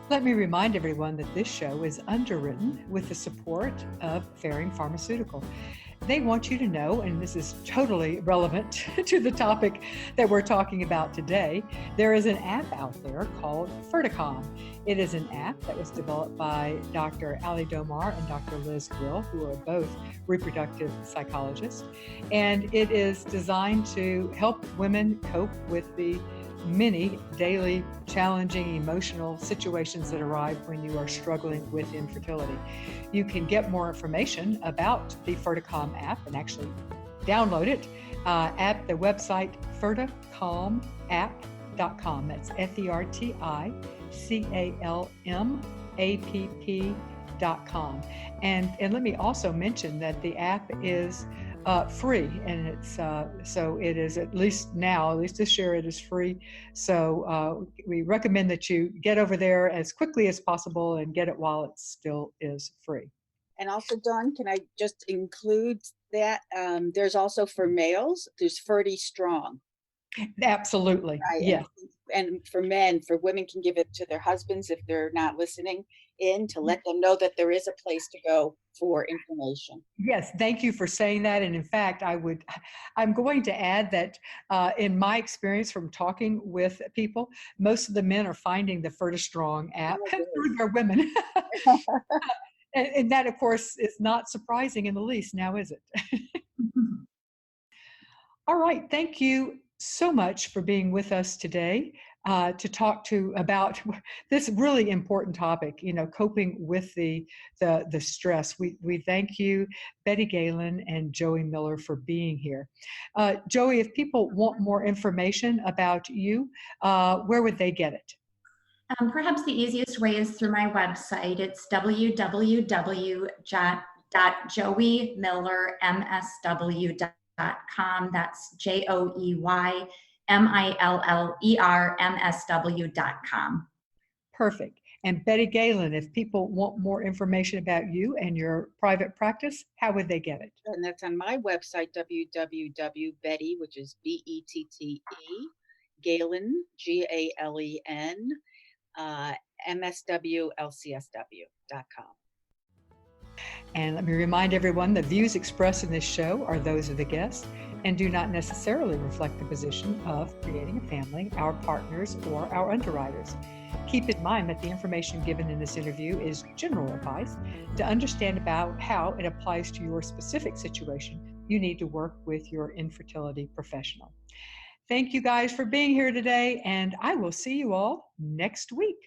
Let me remind everyone that this show is underwritten with the support of Ferring Pharmaceutical. They want you to know, and this is totally relevant to the topic that we're talking about today, there is an app out there called Ferticom. It is an app that was developed by Dr. Ali Domar and Dr. Liz Grill, who are both reproductive psychologists, and it is designed to help women cope with the many daily challenging emotional situations that arrive when you are struggling with infertility. You can get more information about the Ferticom app and actually download it at the website ferticomapp.com. That's ferticalmapp.com. And let me also mention that the app is free, and it's so it is, at least this year it is free. So we recommend that you get over there as quickly as possible and get it while it still is free. And also, Dawn, can I just include that there's also for males, there's Ferty Strong. Absolutely. Right. Yes. And for women can give it to their husbands if they're not listening in, to let them know that there is a place to go for information. Yes, thank you for saying that. And in fact, I'm going to add that in my experience from talking with people, most of the men are finding the FertiStrong app through their women. And that, of course, is not surprising in the least now, is it? All right, thank you so much for being with us today to talk about this really important topic, coping with the stress. We thank you, Bette Galen and Joey Miller, for being here. Joey, if people want more information about you, where would they get it? Perhaps the easiest way is through my website. It's www.joeymillermsw.com. That's JoeyMillerMSW.com. millermsw.com. Perfect. And Betty Galen, if people want more information about you and your private practice, how would they get it? And that's on my website, www.betty, which is Bette, Galen, Galen, MSWLCSW.com. And let me remind everyone, the views expressed in this show are those of the guests and do not necessarily reflect the position of creating a family, our partners, or our underwriters. Keep in mind that the information given in this interview is general advice. To understand about how it applies to your specific situation, you need to work with your infertility professional. Thank you guys for being here today, and I will see you all next week.